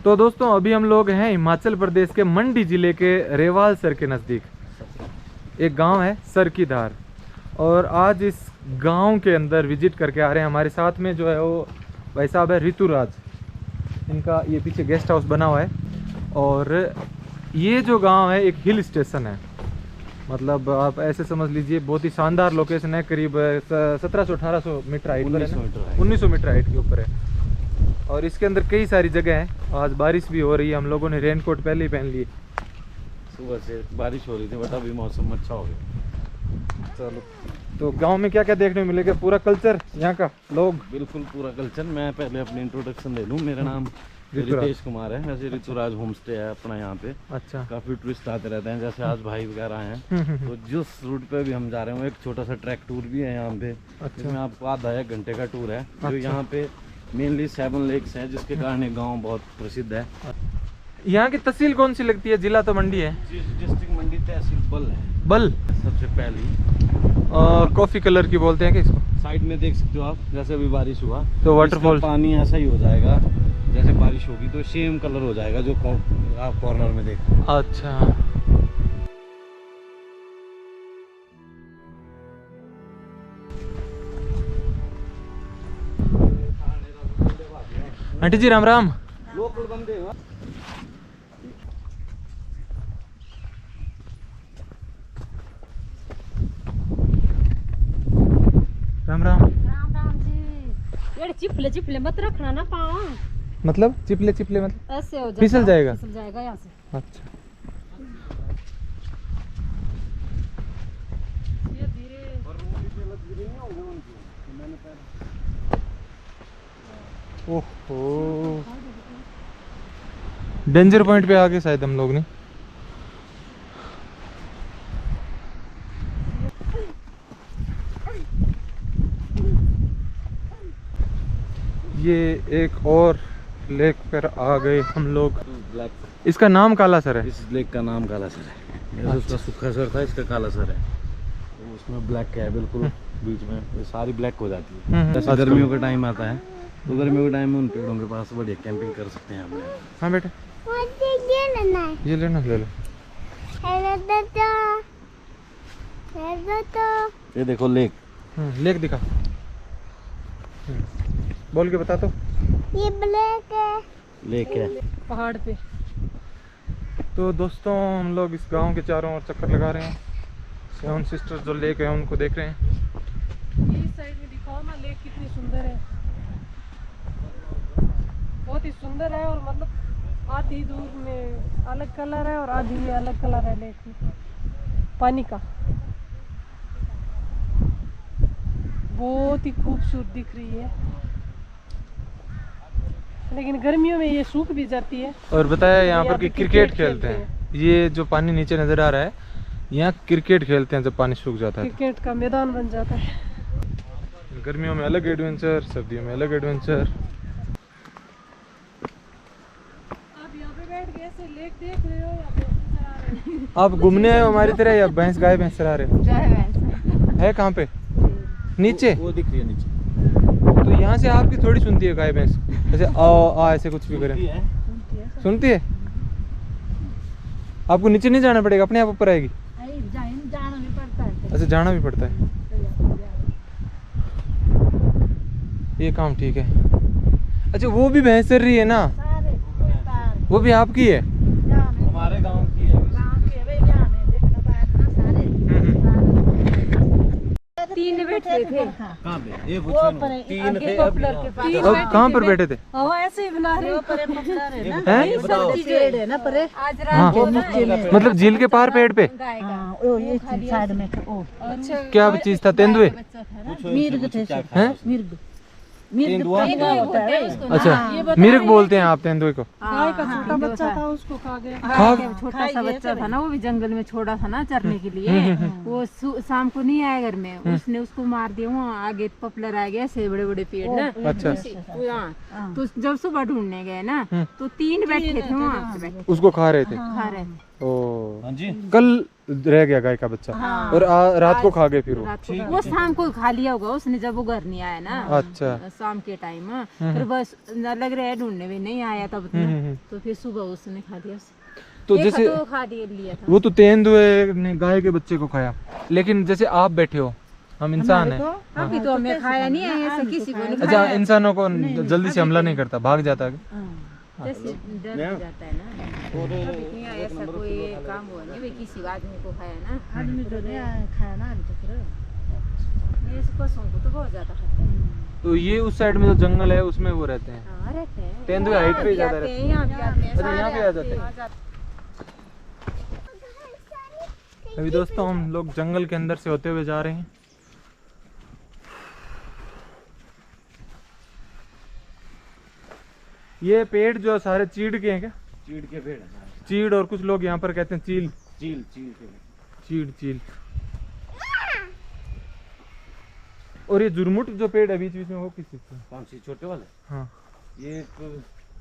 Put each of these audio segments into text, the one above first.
तो दोस्तों अभी हम लोग हैं हिमाचल प्रदेश के मंडी जिले के रेवालसर के नज़दीक। एक गांव है सरकीधार, और आज इस गांव के अंदर विजिट करके आ रहे हैं। हमारे साथ में जो है वो भाई साहब है ऋतुराज। इनका ये पीछे गेस्ट हाउस बना हुआ है, और ये जो गांव है एक हिल स्टेशन है। मतलब आप ऐसे समझ लीजिए बहुत ही शानदार लोकेशन है। करीब 1700-1800 मीटर हाइट पर है, 1900 मीटर हाइट के ऊपर है। और इसके अंदर कई सारी जगह हैं। आज बारिश भी हो रही है, हम लोगों ने रेनकोट पहले ही पहन लिए। सुबह से बारिश हो रही थी बट अभी मौसम अच्छा हो गया। चलो, तो गांव में क्या क्या देखने को मिलेगा? पूरा कल्चर यहाँ का, लोग, बिल्कुल पूरा कल्चर। मैं पहले अपनी इंट्रोडक्शन दे लूँ। मेरा नाम रितेश कुमार है। वैसे ऋतुराज होम स्टे है अपना यहाँ पे। अच्छा। काफ़ी टूरिस्ट आते रहते हैं, जैसे आज भाई वगैरह हैं। तो जिस रूट पे भी हम जा रहे हैं एक छोटा सा ट्रैक टूर भी है यहाँ पे। अच्छा। इसमें आपको आधा 1 घंटे का टूर है। जो अच्छा। यहाँ पे मेनली 7 लेक्स हैं, जिसके कारण ये गाँव बहुत प्रसिद्ध है। यहाँ की तहसील कौन सी लगती है? जिला तो मंडी है। डिस्ट्रिक्ट मंडी, तहसील बल है। बल सबसे पहली कॉफी कलर की बोलते हैं कि इसको? साइड में देख सकते हो आप, जैसे अभी बारिश हुआ तो वाटरफॉल पानी ऐसा ही हो जाएगा। जैसे बारिश होगी तो सेम कलर हो जाएगा जो आप कॉर्नर में देख। अच्छा। आंटी जी राम राम। लोकल बंदे हो। राम राम। राम राम जी। ये चिपले मत रखना ना पाँव। मतलब चिपले मतलब ऐसे हो जाएगा, फिसल जाएगा? फिसल जाएगा यहाँ से। अच्छा। ये धीरे। ओहो, डेंजर पॉइंट पे आ गए शायद हम लोग ने। ये एक और लेक पर आ गए हम लोग। ब्लैक, इसका नाम काला सर है। इस लेक का नाम काला सर है। जैसे उसका सूखा सर था, इसका काला सर है। तो उसमें ब्लैक है बिल्कुल बीच में, ये सारी ब्लैक हो जाती है। जैसे गर्मियों का टाइम आता है तो गर्मियों के टाइम में उन पेड़ों के पास बढ़िया कैंपिंग कर सकते हैं हम। हाँ बेटे, ये लेना, ले लो। ये देखो लेक। लेक दिखा, बोल के बता। तो ये ब्लैक है, लेक है पहाड़ पे। तो दोस्तों हम लोग इस गांव के चारों ओर चक्कर लगा रहे हैं। 7 सिस्टर्स जो लेक है उनको देख रहे हैं। ये साइड में दिखाओ ना, लेक कितनी सुंदर है, बहुत ही सुंदर है। और मतलब आधी दूर में अलग कलर है और आधी में अलग कलर है लेक में पानी का। बहुत ही खूबसूरत दिख रही है, लेकिन गर्मियों में ये सूख भी जाती है। और बताया यहाँ पर कि क्रिकेट खेलते हैं। ये जो पानी नीचे नजर आ रहा है, यहाँ क्रिकेट खेलते हैं जब पानी सूख जाता है। क्रिकेट का मैदान बन जाता है। गर्मियों में अलग एडवेंचर, सर्दियों में अलग एडवेंचर। आप यहाँ पे बैठ के ऐसे लेक देख रहे हो या भैंस चरा रहे हो? आप घूमने आए हो हमारी तरह या भैंस गाय भैंस चरा रहे हो? है कहाँ पे? नीचे? वो दिख रही है नीचे। तो यहाँ से आपकी थोड़ी सुनती है गाय भैंस? ऐसे आ ऐसे कुछ भी करें सुनती है? आपको नीचे नहीं जाना पड़ेगा, अपने आप ऊपर आएगी? जाना भी पड़ता है। अच्छा, जाना भी पड़ता है। ये काम ठीक है। अच्छा, वो भी भैंस चर रही है ना? वो भी आपकी है? हमारे गांव की है। 3 बैठे थे। कहाँ पे? ये पूछो ना। 3 थे। अब कहाँ पर बैठे थे? ऐसे ही बना रहे हो। हैं? हाँ, मतलब झील के पार पेड़ पे? ये साइड में था। ओ अच्छा, क्या चीज था? तेंदुए? मिर्ग थे। हैं? मिर्ग होता है। अच्छा, मिर्ग बोलते हैं आप तेंदुए को? गाय का छोटा बच्चा था, उसको खा गया। छोटा सा बच्चा था ना, वो भी जंगल में छोड़ा था ना चरने के लिए। वो शाम को नहीं आया घर में, उसने उसको मार दिया। वहाँ आगे पॉपुलर आ गया, ऐसे बड़े बड़े पेड़ ना। अच्छा। तो जब सुबह ढूंढने गए ना तो 3 बैठे थे वहाँ पे, उसको खा रहे थे? खा रहे थे। ओ हाँ जी। कल रह गया गाय का बच्चा हाँ। और रात को खा गए फिर वो। रात को वो शाम को खा लिया होगा उसने जब वो घर नहीं आया ना। अच्छा। शाम के टाइम फिर बस लग रहा है ढूंढने में नहीं आया तब तो फिर सुबह उसने खा लिया उसे। तो एक जैसे तो खा लिया था वो तो तेंदुए ने गाय के बच्चे को खाया, लेकिन जैसे आप बैठे हो, हम इंसान हैं। अभी तो हमें खाया नहीं है ऐसे किसी को नहीं अच्छा, खाया। इंसानों को जल्दी से हमला नहीं करता, भाग जाता है। जैसे डर हो जाता है ना। अभी नहीं आया ऐसा कोई काम हुआ नहीं भाई किसी आदमी को खाया ना। आदमी तो नहीं खाया ना अभी तक। ये पशुओं को तो बहुत ज्यादा खाते हैं। तो ये उस साइड में जो जंगल है उसमें वो रहते हैं। हाँ रहते हैं। तेंदुए हाइट पे ज्यादा रहते हैं। यहाँ भी आते हैं। अच्छा, यहाँ पे आ जाते हैं। अभी दोस्तों हम लोग जंगल के अंदर से होते हुए जा रहे हैं। ये पेड़ जो सारे चीड़ के हैं क्या? चीड़ के पेड़ है। चीड़, और कुछ लोग यहाँ पर कहते हैं चील। चील चील के चीड़ चील। और ये जुरमुट जो पेड़ है बीच बीच में, वो किस चीज का? कौन सी छोटे वाले? हाँ ये एक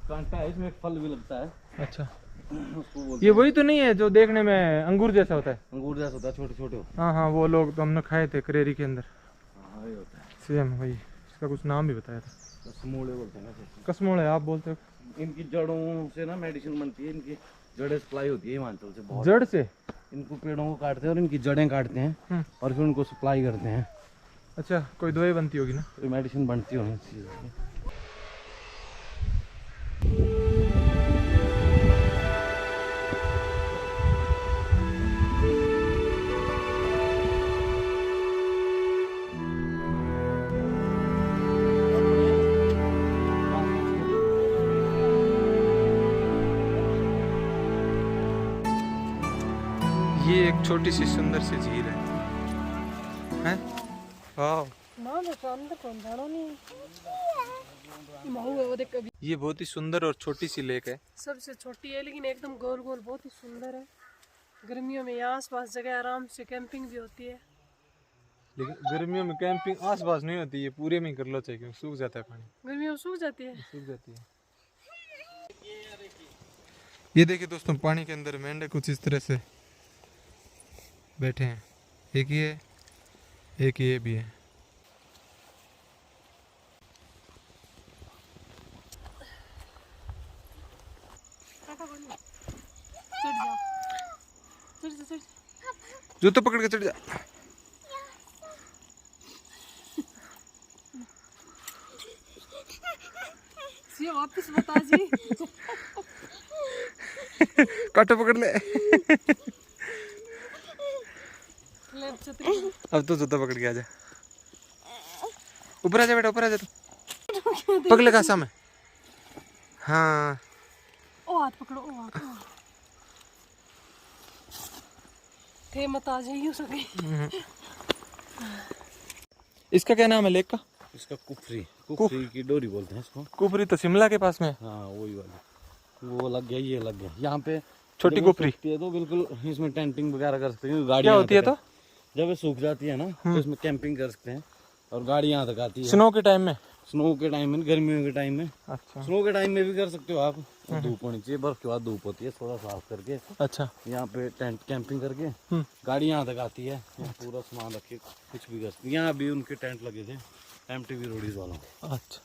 कांटा है, इसमें एक फल भी लगता है। अच्छा, उसको बोलते ये वही तो नहीं है जो देखने में अंगूर जैसा होता है? हैं अंगूर जैसा होता है, छोटे छोटे होते हाँ हाँ, वो लोग तो हमने खाए थे करेरी के अंदर। हैं। हाँ ये होता है। सेम वही, इसका कुछ नाम भी बताया था। समूले बोलते हैं ना जैसे। कसमोड़ है आप बोलते हो? इनकी जड़ों से ना मेडिसिन बनती है, इनकी जड़ें सप्लाई होती है हिमाचल से बहुत। जड़ से? इनको पेड़ों को काटते हैं और इनकी जड़ें काटते हैं और फिर उनको सप्लाई करते हैं। अच्छा, कोई दवाई बनती होगी ना? तो मेडिसिन बनती होगी इस चीज़ की। ये एक छोटी सी सुंदर सी झील है, हैं? वाह, ना देखो अंदर कौन जानो नहीं महू है वो देख कभी। ये बहुत ही सुंदर और छोटी सी लेक है। सबसे छोटी है लेकिन एकदम गोल गोल बहुत ही सुंदर है। गर्मियों में यहाँ आसपास जगह आराम से कैंपिंग भी होती है। लेकिन गर्मियों में कैंपिंग आस पास नहीं होती है, पूरे में ही कर लो चाहिए, क्योंकि सूख जाता है पानी। गर्मियों में सूख जाती है। सूख जाती है। ये देखिए दोस्तों, पानी के अंदर मेंढक कुछ इस तरह से बैठे हैं। एक ये, एक ये भी है। चढ़ जाओ, चढ़ जा, चढ़ जा। जूते पकड़ के चढ़ जा। ये वापस बता जी। कांटा पकड़ ले। ले छतरी। अब तो जूता पकड़ के आ जा। ऊपर आ जा बेटा, ऊपर आ जा। तू पकड़ ले कासा में। हाँ, ओ हाथ पकड़ो, ओ हाथ, ओ हाथ। थे मत आ जाइए सके। इसका क्या नाम है लेक का? इसका कुफरी, कुफरी की डोरी बोलते हैं इसको। कुफरी तो शिमला के पास में है। हाँ वही वाला, वो लग गया, ये लग गया। यहाँ पे छोटी जब वो कुफरी सूखती है तो बिल्कुल इसमें टेंटिंग वगैरह कर सकते हैं। गाड़ी क्या होती है? तो जब ये सूख जाती है ना तो इसमें कैंपिंग कर सकते हैं और गाड़ी यहाँ तक आती है। स्नो के टाइम में? स्नो के टाइम में, गर्मियों के टाइम में। अच्छा स्नो के टाइम में भी कर सकते हो आप। धूप होनी चाहिए, बर्फ के बाद धूप होती है, थोड़ा साफ करके अच्छा। यहाँ पे टेंट कैंपिंग करके गाड़ी यहाँ तक आती है, यहाँ पूरा सामान रख के कुछ भी कर सकते। यहाँ भी उनके टेंट लगे थे MTV रोडीज वालों। अच्छा,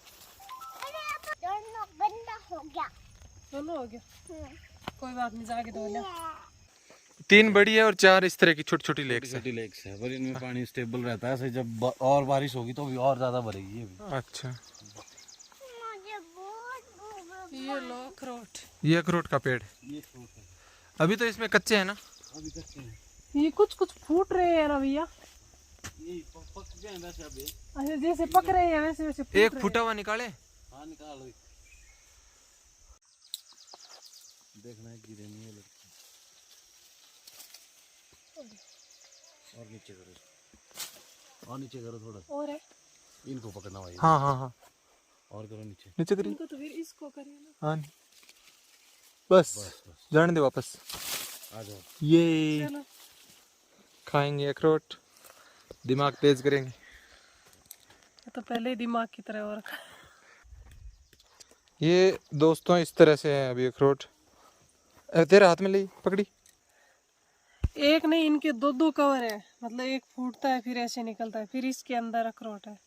दोनों हो गया, कोई बात नहीं, जाके धो लिया। 3 बड़ी है और 4 इस तरह की छोटी छोटी लेक्स है। छोटी लेक्स है, पर इनमें पानी स्टेबल रहता है। जब और बारिश होगी तो भी और ज्यादा भरेगी ये भी। अच्छा, ये लो अखरोट। ये अखरोट का पेड़ है। ये फ्रूट है, अभी तो इसमें कच्चे हैं ना? अभी कच्चे हैं। ये कुछ कुछ फूट रहे हैं ना भैया। ये पक गए हैं वैसे अभी। अच्छा, जैसे पक रहे हैं वैसे वैसे फूट एक रहे फूटा हुआ निकाले। हाँ निकाल, देखना है गिरे नहीं है लड़की। और नीचे करो, और नीचे करो थोड़ा। और है, इनको पकड़ना भाई। हाँ हाँ हाँ, और करो नीचे। नीचे करिए। इनको तो फिर इसको करिए ना। हाँ, बस बस बस जाने दे वापस। आ जाओ। ये चलो, खाएंगे अखरोट, दिमाग तेज करेंगे। ये तो पहले ही दिमाग की तरह और ये दोस्तों इस तरह से है अभी अखरोट। तेरे हाथ में ली पकड़ी। एक नहीं, इनके दो दो कवर है, मतलब एक फूटता है फिर ऐसे निकलता है, फिर इसके अंदर अखरोट है।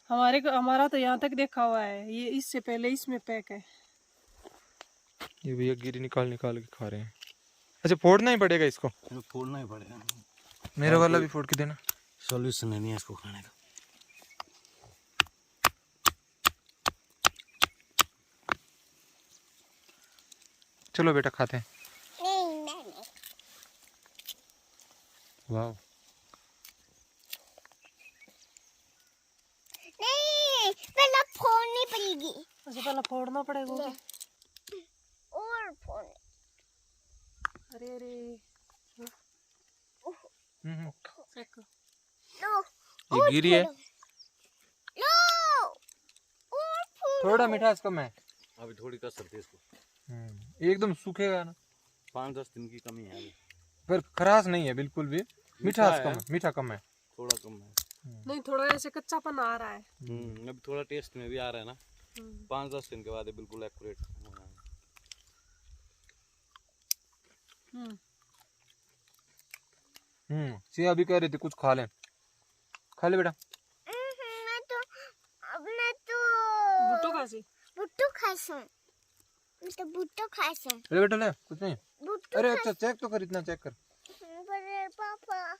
हमारा तो यहाँ तक देखा हुआ है, ये इससे पहले इसमें पैक है। ये भैया गिरी निकाल निकाल के खा रहे हैं। अच्छा फोड़ना ही पड़ेगा इसको? फोड़ना ही पड़ेगा। मेरा वाला भी फोड़ के देना। सॉल्यूशन नहीं है इसको खाने का। चलो बेटा खाते हैं। वाह नहीं, पहले फोड़नी पड़ेगी। अच्छा पहले फोड़ना पड़ेगा। और फोड़। अरे अरे फेंको। लो ये गिरी है, लो और फोड़। थोड़ा मिठास कम है अभी, थोड़ी कसर थी इसको। एकदम सूखेगा ना, 5-10 दिन की कमी है अभी। पर खराश नहीं है बिल्कुल भी, मिठास है। कम है, मीठा कम है। थोड़ा कम है। नहीं थोड़ा ऐसे कच्चापन आ रहा है। अभी थोड़ा टेस्ट में भी आ रहा है ना। 5-10 दिन के बाद ये बिल्कुल एक्यूरेट। सिया भी कह रही थी कुछ खा ले, खा ले बेटा। मैं तो भुट्टो खासी। बुट्टू खासूं। मैं तो बुट्टू खासूं। ले बेटा ले, कुछ नहीं। बुट्टू अरे अच्छा चेक तो कर, इतना चेक कर। बड़े पापा।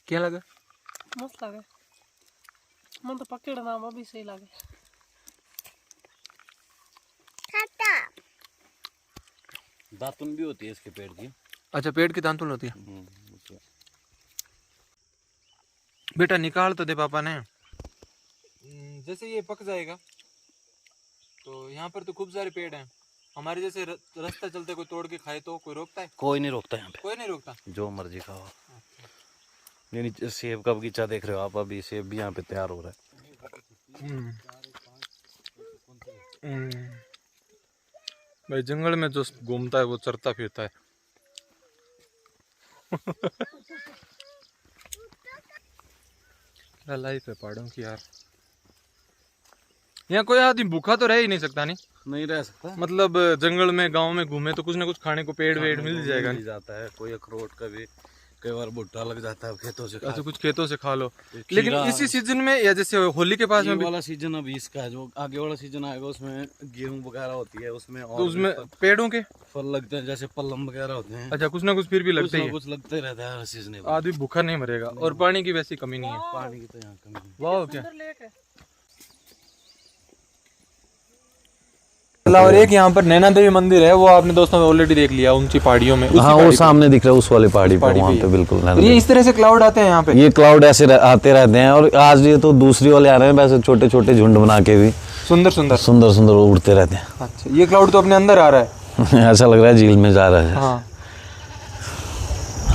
क्या लगा? मस्त लगे। मन तो पकड़ नाम अभी सही लगे। खाता। दातुन भी होती है इसके पेड़ की। अच्छा पेड़ की दांतुन होती है। बेटा निकाल तो दे पापा ने। जैसे ये पक जाएगा तो यहाँ पर तो खूब सारे पेड़ हैं, हमारे जैसे रास्ता चलते कोई तोड़ के खाए तो कोई रोकता है? कोई नहीं रोकता यहाँ पे, कोई नहीं रोकता, जो मर्जी खाओ। यानी सेब का बगीचा देख रहे हो आप, अभी सेब भी यहाँ पे तैयार हो रहा है। भाई जंगल में जो घूमता है वो चरता फिरता है। क्या लाइफ है पहाड़ों की यार। यहाँ कोई आदमी भूखा तो रह ही नहीं सकता, नहीं रह सकता। मतलब जंगल में गांव में घूमे तो कुछ ना कुछ खाने को पेड़ वेड़ मिल जाएगा। मिल जाता है, कोई अखरोट का भी, कई बार भुट्टा लग जाता है खेतों से। अच्छा कुछ खेतों से खा लो, लेकिन इसी सीजन में या जैसे होली के पास में भी वाला सीजन अभी इसका है, जो आगे वाला सीजन आएगा उसमें गेहूं वगैरह होती है, उसमें तो और उसमें पेड़ों के फल लगते हैं, जैसे पल्लम वगैरह होते हैं। अच्छा कुछ ना कुछ फिर भी लगते ही है। कुछ लगते रहता है हर सीजन। आदमी भूखा नहीं मरेगा और पानी की वैसी कमी नहीं है। पानी की तो यहाँ कमी है। वाह क्या। लेक है। और एक यहाँ पर नैना देवी मंदिर है, वो आपने दोस्तों ऑलरेडी देख लिया ऊंची पहाड़ियों में। हाँ वो सामने दिख रहा है उस वाली पहाड़ी पे, वहाँ पे बिल्कुल। ये इस तरह से क्लाउड आते हैं यहाँ पे, ये क्लाउड ऐसे आते रहते हैं। और आज ये तो दूसरी वाले आ रहे हैं, वैसे छोटे छोटे झुंड बना के भी सुंदर सुंदर सुंदर सुंदर उड़ते रहते हैं। अच्छा ये क्लाउड तो अपने अंदर आ रहा है। ऐसा लग रहा है झील में जा रहा है। हाँ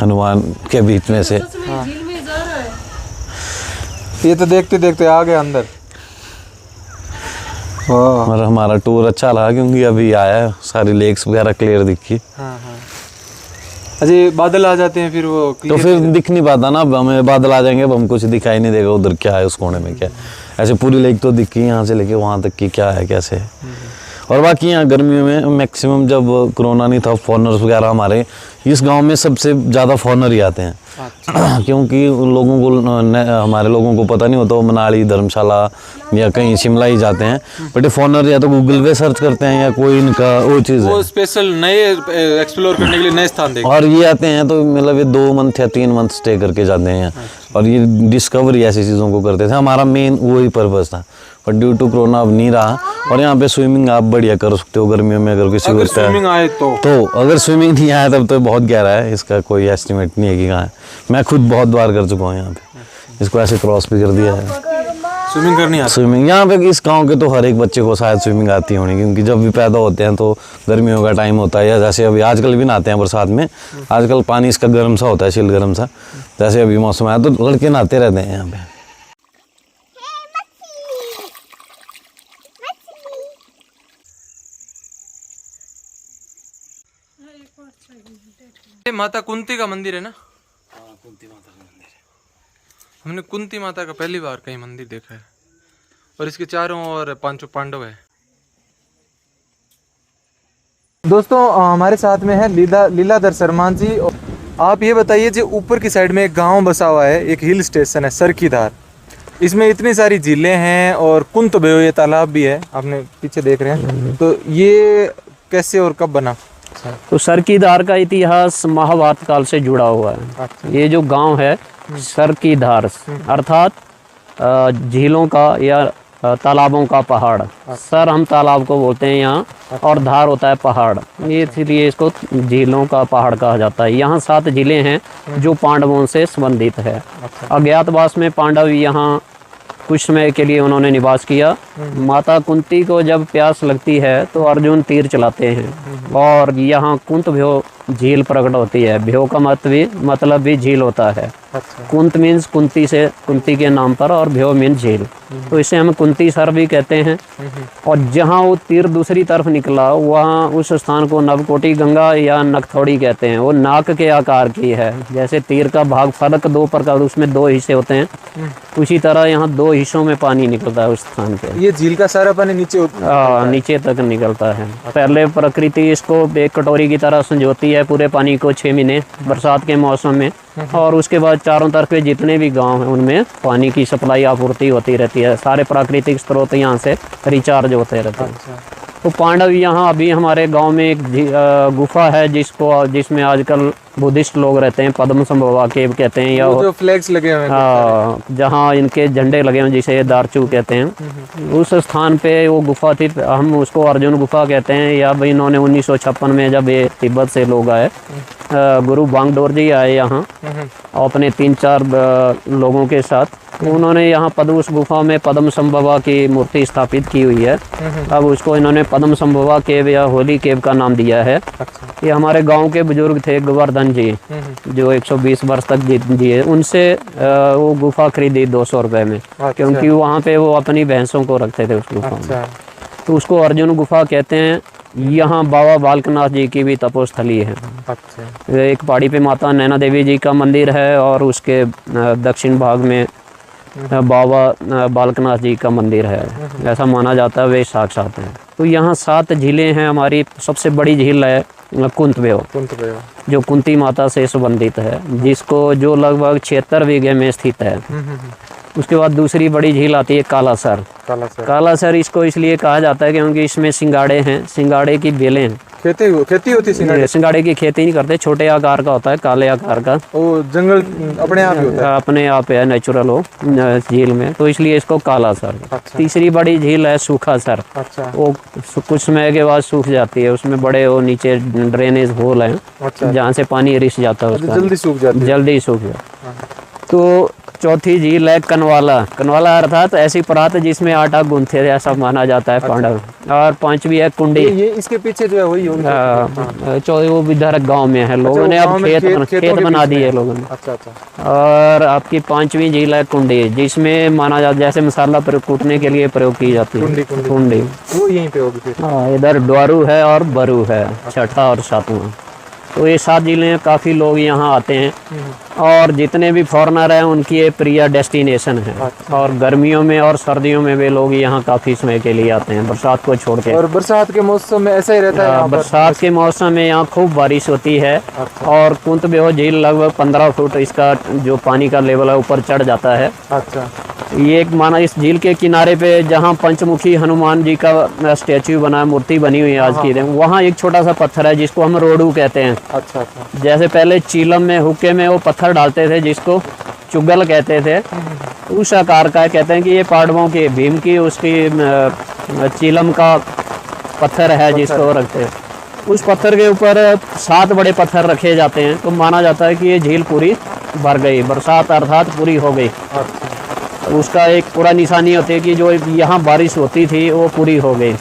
हनुमान के बीच में से। झील में जा रहा है। ये तो देखते देखते आ गए अंदर। और हमारा टूर अच्छा लगा क्योंकि अभी आया है, सारी लेक्स वगैरह क्लियर दिखी। हाँ हाँ। अच्छा ये बादल आ जाते हैं फिर वो तो फिर दिख नहीं पाता ना, अब हमें बादल आ जाएंगे अब हम कुछ दिखाई नहीं देगा उधर क्या है उस कोने में क्या है। ऐसे पूरी लेक तो दिखी, यहाँ से लेके वहाँ तक की क्या है कैसे है। और बाकी यहाँ गर्मियों में मैक्सिमम जब कोरोना नहीं था, फॉरनर्स वगैरह हमारे इस गांव में सबसे ज़्यादा फॉरनर ही आते हैं। क्योंकि उन लोगों को हमारे लोगों को पता नहीं होता, वो मनाली धर्मशाला या कहीं शिमला ही जाते हैं, बट ये फॉरनर या तो गूगल पे सर्च करते हैं या कोई इनका वो चीज़ है, वो स्पेशल नए एक्सप्लोर करने के लिए नए स्थान देख। और ये आते हैं तो मतलब ये 2 मंथ या 3 मंथ स्टे करके जाते हैं। और ये डिस्कवरी ऐसी चीज़ों को करते थे, हमारा मेन वही पर्पस था। पर ड्यू टू कोरोना अब नहीं रहा। और यहाँ पे स्विमिंग आप बढ़िया कर सकते हो गर्मियों में, अगर किसी को स्विमिंग आए तो अगर स्विमिंग नहीं आया तब तो बहुत गहरा है, इसका कोई एस्टिमेट नहीं है कि कहाँ है। मैं खुद बहुत बार कर चुका हूँ यहाँ पे, इसको ऐसे क्रॉस भी कर दिया है। स्विमिंग करनी आती? स्विमिंग यहाँ पे इस गांव के तो हर एक बच्चे को शायद स्विमिंग आती होनी, क्योंकि जब भी पैदा होते हैं तो गर्मियों का टाइम होता है, या जैसे अभी आजकल भी नहाते हैं बरसात में, आजकल पानी इसका गर्म सा होता है, चिल गर्म सा, जैसे अभी मौसम आया तो लड़के नहाते रहते हैं यहाँ पे। ये माता कुंती का मंदिर है ना? हाँ, कुंती माता का मंदिर है। हमने कुंती माता का पहली बार कहीं मंदिर देखा है, और इसके चारों ओर 5 पांडव है। दोस्तों हमारे साथ में है लीलाधर शर्मा जी। आप ये बताइए जी, ऊपर की साइड में एक गांव बसा हुआ है, एक हिल स्टेशन है सरकीधार, इसमें इतनी सारी झीलें हैं और कुंतबेव ये तालाब भी है, आपने पीछे देख रहे हैं, तो ये कैसे और कब बना? तो सरकीधार का इतिहास महाभारत काल से जुड़ा हुआ है। ये जो गांव है सरकीधार अर्थात झीलों का या तालाबों का पहाड़। सर हम तालाब को बोलते हैं यहाँ, और धार होता है पहाड़, ये इसलिए इसको झीलों का पहाड़ कहा जाता है। यहाँ 7 झीलें हैं जो पांडवों से संबंधित है। अज्ञातवास में पांडव यहाँ कुछ समय के लिए उन्होंने निवास किया। माता कुंती को जब प्यास लगती है तो अर्जुन तीर चलाते हैं और यहाँ कुंतभ्यो झील प्रकट होती है। भ्यो का मतलब भी झील होता है। कुंत मीन्स कुंती से, कुंती के नाम पर, और भ्यो मीन्स झील, तो इसे हम कुंती सर भी कहते हैं। और जहाँ वो तीर दूसरी तरफ निकला वहाँ उस स्थान को नवकोटि गंगा या नखथौड़ी कहते हैं। वो नाक के आकार की है, जैसे तीर का भाग फलक 2 प्रकार, उसमें 2 हिस्से होते हैं, उसी तरह यहाँ 2 हिस्सों में पानी निकलता है उस स्थान पे। ये झील का सारा पानी नीचे तक निकलता है। पहले प्रकृति इसको एक कटोरी की तरह संजोती है पूरे पानी को 6 महीने बरसात के मौसम में, और उसके बाद चारों तरफ के जितने भी गांव हैं उनमें पानी की सप्लाई आपूर्ति होती रहती है। सारे प्राकृतिक स्रोत यहाँ से रिचार्ज होते रहते हैं। तो पांडव यहाँ अभी हमारे गांव में एक गुफा है जिसमें आजकल बुद्धिस्ट लोग रहते हैं, पद्म संभवा केव कहते हैं, या जो फ्लैग्स लगे हुए हैं, जहाँ इनके झंडे लगे हुए जिसे दारचू कहते हैं, उस स्थान पे वो गुफा थी। हम उसको अर्जुन गुफा कहते हैं। या भाई इन्होंने 1956 में जब ये तिब्बत से लोग आए, गुरु बांगडोर जी आए यहाँ अपने 3-4 लोगों के साथ, उन्होंने यहाँ उस गुफा में पद्म संभवा की मूर्ति स्थापित की हुई है। अब उसको इन्होंने पद्म संभवा केव या होली केव का नाम दिया है। ये हमारे गांव के बुजुर्ग थे गोवर्धन जी, जो 120 वर्ष तक जिए, उनसे वो गुफा खरीदी 200 रुपए में, क्योंकि वहाँ पे वो अपनी भैंसों को रखते थे उस गुफा में, तो उसको अर्जुन गुफा कहते हैं। यहाँ बाबा बालकनाथ जी की भी तपोस्थली है। एक पहाड़ी पे माता नैना देवी जी का मंदिर है, और उसके दक्षिण भाग में बाबा बालकनाथ जी का मंदिर है। ऐसा माना जाता है वे साक्षात हैं। तो यहाँ 7 झीलें हैं। हमारी सबसे बड़ी झील है कुंतबेव, जो कुंती माता से संबंधित है, जो लगभग 76 बीघे में स्थित है। उसके बाद दूसरी बड़ी झील आती है कालासर। कालासर इसको इसलिए कहा जाता है क्योंकि इसमें सिंगाड़े हैं, सिंगाड़े की बेलें हैं। खेती होती है? सिंगाड़े की खेती नहीं करते, छोटे आकार का होता है, काले आकार का। वो जंगल अपने आप ही होता है? अपने आप है, नेचुरल हो झील में, तो इसलिए इसको कालासर। तीसरी बड़ी झील है सूखासर। वो कुछ समय के बाद सूख जाती है, उसमें बड़े वो नीचे ड्रेनेज होल है, जहाँ से पानी रिस जाता है, जल्दी सूख जाता है। तो चौथी झील है कनवाला। कनवाला अर्थात ऐसी परात जिसमें आटा गूंथे, ऐसा माना जाता है पांडव। और 5वीं है कुंडी। ये इसके पीछे जो है वही होगी। चौथी वो इधर गांव में है, लोगों ने अब खेत बना दिए लोगों ने। और आपकी 5वीं झील है कुंडी, जिसमें माना जाता जैसे मसाला कूटने के लिए प्रयोग की जाती है कुंडी। वो यहीं पे होगी। हाँ, इधर ड्वारू है और बरू है, 6ठा और 7वां। तो ये 7 झीलें, काफ़ी लोग यहाँ आते हैं, और जितने भी फॉरेनर हैं उनकी ये प्रिय डेस्टिनेशन है। और गर्मियों में और सर्दियों में वे लोग यहाँ काफ़ी समय के लिए आते हैं, बरसात को छोड़ के। और बरसात के मौसम में ऐसा ही रहता है? बरसात के मौसम में यहाँ खूब बारिश होती है। और कुंतबेव झील लगभग 15 फुट इसका जो पानी का लेवल है ऊपर चढ़ जाता है। ये एक माना इस झील के किनारे पे जहाँ पंचमुखी हनुमान जी का स्टैच्यू बना है, मूर्ति बनी हुई है आज की दिन, वहाँ एक छोटा सा पत्थर है जिसको हम रोडू कहते हैं। जैसे पहले चीलम में हुक्के में वो पत्थर डालते थे जिसको चुगल कहते थे, उस आकार का कहते हैं कि ये पांडवों के भीम की उसकी चीलम का पत्थर है जिसको रखते हैं। उस पत्थर के ऊपर 7 बड़े पत्थर रखे जाते हैं, तो माना जाता है कि ये झील पूरी भर गई, बरसात अर्थात पूरी हो गई। उसका एक पूरा निशानी होती है कि जो यहाँ बारिश होती थी वो पूरी हो गई।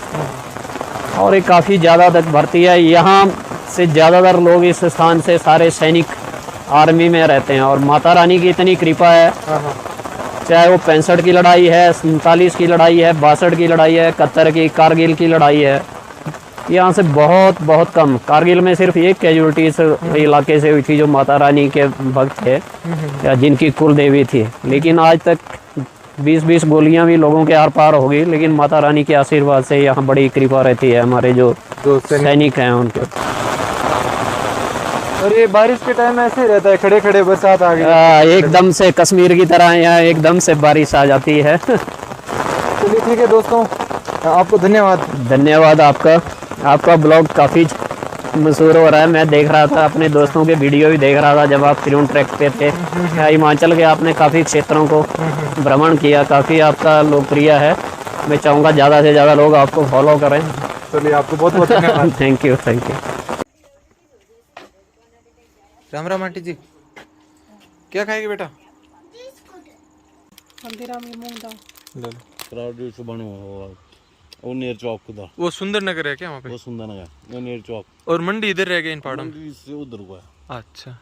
और ये काफ़ी ज़्यादा तक भरती है। यहाँ से ज़्यादातर लोग इस स्थान से सारे सैनिक आर्मी में रहते हैं। और माता रानी की इतनी कृपा है, चाहे वो 65 की लड़ाई है, 47 की लड़ाई है, 62 की लड़ाई है, 71 की, कारगिल की लड़ाई है, यहाँ से बहुत कम। कारगिल में सिर्फ एक कैजुअलिटी इस इलाके से हुई थी जो माता रानी के भक्त थे या जिनकी कुल देवी थी। लेकिन आज तक 20-20 गोलियां भी लोगों के आर पार हो गई, लेकिन माता रानी के आशीर्वाद से यहाँ बड़ी कृपा रहती है। हमारे जो जो सैनिक हैं उनके। और ये बारिश के टाइम ऐसे ही रहता है, खड़े खड़े बरसात आ गई, एकदम से कश्मीर की तरह यहाँ एकदम से बारिश आ जाती है। चलिए ठीक है दोस्तों, आपको धन्यवाद। धन्यवाद आपका। आपका ब्लॉग काफ़ी मशहूर हो रहा है। मैं देख रहा था, अपने दोस्तों के वीडियो भी देख रहा था जब आप त्रिउंड ट्रैक पे थे। हिमाचल के आपने काफ़ी क्षेत्रों को भ्रमण किया, काफ़ी आपका लोकप्रिय है। मैं चाहूँगा ज़्यादा से ज़्यादा लोग आपको फॉलो करें। चलिए आपको बहुत बहुत धन्यवाद। Thank you, thank you. Ram Ram aunty ji, क्या खाएगी बेटा? हल्दीराम की मूंग दाल। ले लो। क्राउड से बने वो नेर चौक उधर, वो सुंदर नगर है क्या वहाँ पे? वो सुंदर नगर, वो नेर चौक। और मंडी इधर रह गई इन पहाड़ों में? मंडी से उधर हुआ है। अच्छा।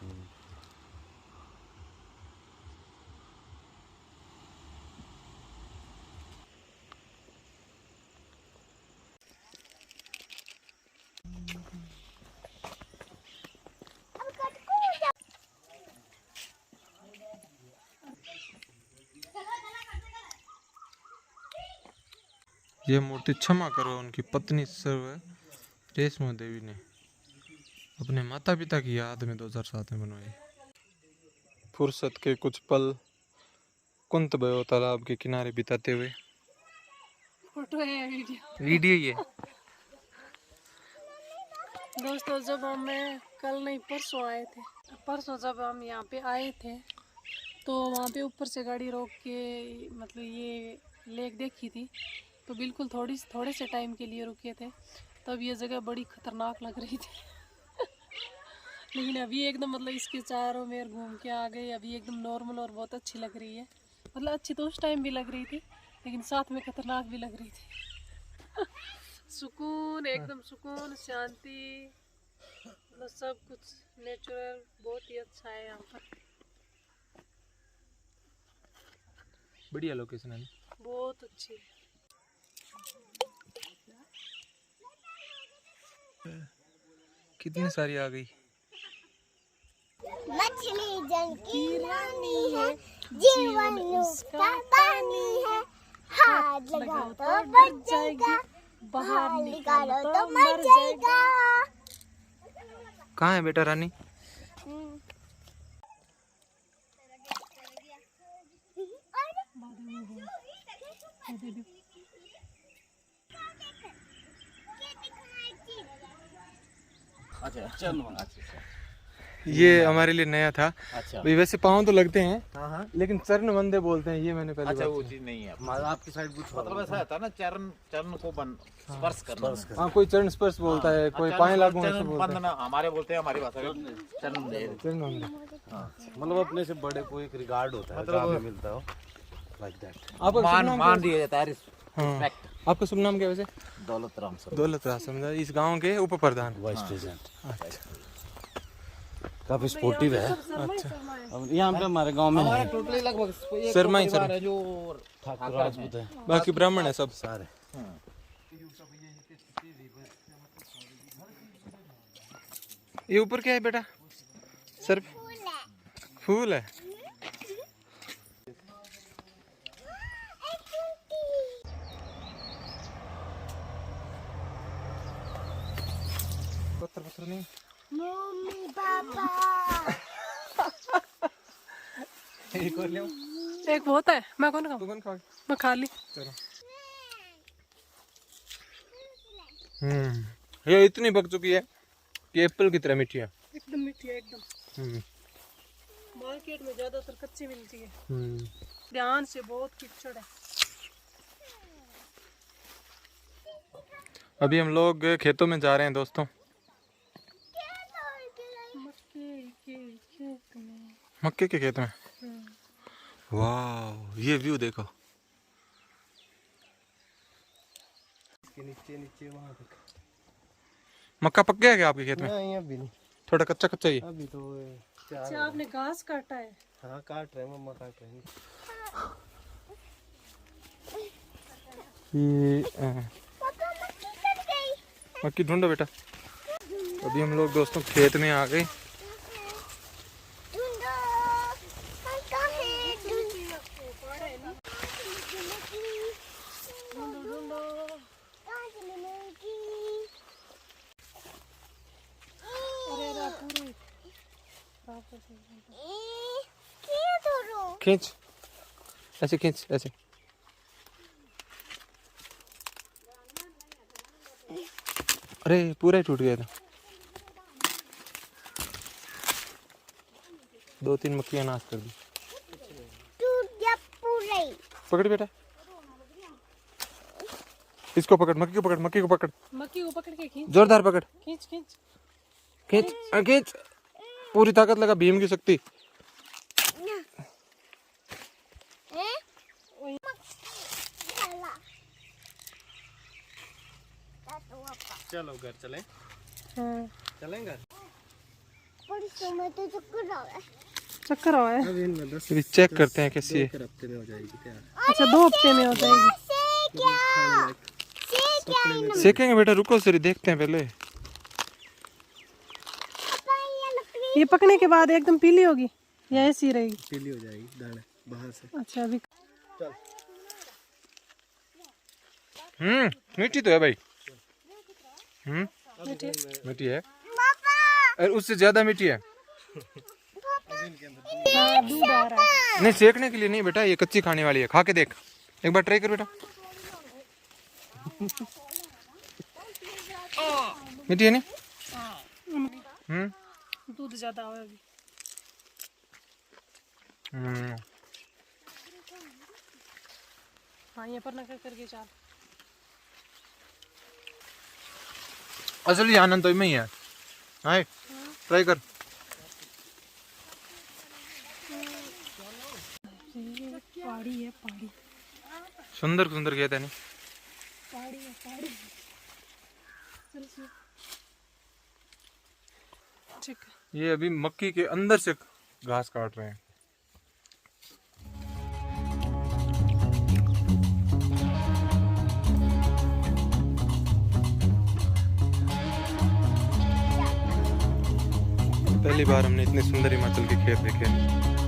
यह मूर्ति क्षमा करो उनकी पत्नी सर्व रेशमा देवी ने अपने माता पिता की याद में 2007 में बनवाई। फुर्सत के कुछ पल कुंतबयो तालाब के किनारे बिताते हुए। फोटो है, वीडियो वीडियो ये दोस्तों। जब हम कल नहीं परसों आए थे, परसों जब हम यहाँ पे आए थे तो वहाँ पे ऊपर से गाड़ी रोक के मतलब ये लेक देखी थी, तो बिल्कुल थोड़े से टाइम के लिए रुके थे। तब ये जगह बड़ी खतरनाक लग रही थी लेकिन अभी एकदम मतलब इसके चारों में घूम के आ गए। अभी एकदम नॉर्मल और बहुत अच्छी लग रही है। मतलब अच्छी तो उस टाइम भी लग रही थी, लेकिन साथ में खतरनाक भी लग रही थी सुकून, एकदम सुकून, शांति, मतलब सब कुछ नेचुरल, बहुत ही अच्छा है यहाँ पर। बढ़िया लोकेशन है, बहुत अच्छी है। कितनी सारी आ गई। मछली जल की रानी है, जीवन उसका पानी है, हाथ लगाओ तो बच जाएगा, बाहर निकालो तो मर जाएगा। कहाँ है बेटा रानी? अच्छा चल। ये हमारे लिए नया था। अच्छा भाई वैसे पाँव तो लगते हैं, हाँ, लेकिन चरण बंदे बोलते हैं, ये मैंने पहले अच्छा बार वो सुना। चीज नहीं है आपकी साइड कुछ मतलब ऐसा होता है ना, चरण चरण को स्पर्श करना। हाँ, कोई चरण स्पर्श बोलता है, कोई पाए लागू ऐसे बोलता है। बंधना हमारे बोलते हैं, हमारी भाषा में चरण दे। चरण बंदे। मतलब अपने से बड़े को एक रिगार्ड होता है, मतलब मिलता हो लाइक दैट। आपका शुभ नाम मान दिया जाता है, हाँ, आपका शुभ नाम क्या वैसे? दौलत राम सर, दौलत राम, इस गांव के उप प्रधान, वाइस प्रेसिडेंट। अच्छा। काफी स्पोर्टिव है। अच्छा, अब यहाँ पे हमारे गांव में है टोटली लगभग शर्मा ही शर्मा जो ठाकुर राजपूत है, बाकी ब्राह्मण है सब सारे। ये ऊपर क्या है बेटा? सर फूल है। पत्थर पत्थर नहीं। मम्मी पापा एक और ले। एक बहुत है, मैं कौन खाऊं? तू कौन खाओगे? मैं खा ली। चलो। ये इतनी पक चुकी है कि एप्पल की तरह मीठी है। एकदम मीठी है एकदम। मार्केट में ज्यादातर कच्ची मिलती है। ध्यान से, बहुत कीचड़ है। अभी हम लोग खेतों में जा रहे हैं दोस्तों। मक्के के खेत में। वाह, ये व्यू देखो। नीचे नीचे वहाँ तक। मक्का पक गया क्या आपके खेत में? नहीं अभी नहीं, थोड़ा कच्चा कच्चा ही। अभी तो अच्छा, आपने घास काटा है? हाँ काट रहे, मम्मा काट रहे हैं। ये मक्की ढूंढो बेटा। अभी हम लोग दोस्तों खेत में आ गए। खींच, ऐसे खींच, ऐसे। अरे पूरा ही टूट गया था। 2-3 मक्खियाँ नाश कर दी। टूट गया पूरा ही। पकड़ बेटा, इसको पकड़, मक्खी को पकड़, मक्खी को पकड़, मक्खी को पकड़ के खींच, जोरदार पकड़, खींच खींच। खींच खींच, पूरी ताकत लगा, भीम की शक्ति। चलो घर चलें। हाँ। चलेंगे। परसों में तो चक्कर आ गया। चक्कर आया है। अभी इनमें 10 अभी चेक करते हैं कैसी है। हफ्ते में हो जाएगी तैयार। अच्छा 2 हफ्ते में हो जाएगी। सेकेंगे बेटा, रुको सरी, देखते हैं पहले। ये पकने के बाद एकदम पीली होगी या ऐसी ही रहेगी? पीली हो जाएगी दाने बाहर से। अच्छा अभी मीठी तो है भाई। मीठी है और उससे ज्यादा मीठी है। हाँ, दूध आ रहा है। नहीं सेकने के लिए नहीं बेटा, ये कच्ची खाने वाली है, खा के देख, एक बार ट्राई कर बेटा। मीठी है नहीं? दूध ज्यादा आया अभी। हाँ ये पर नकर करके चाल। असली आनंद तो में ही है। हाय ट्राई कर। पहाड़ी है, पहाड़ी सुंदर सुंदर कहते हैं नहीं? पहाड़ी है, पहाड़ी। चल सुन। ठीक है। ये अभी मक्की के अंदर से घास काट रहे हैं। पहली बार हमने इतने सुंदर हिमाचल के खेत देखे हैं।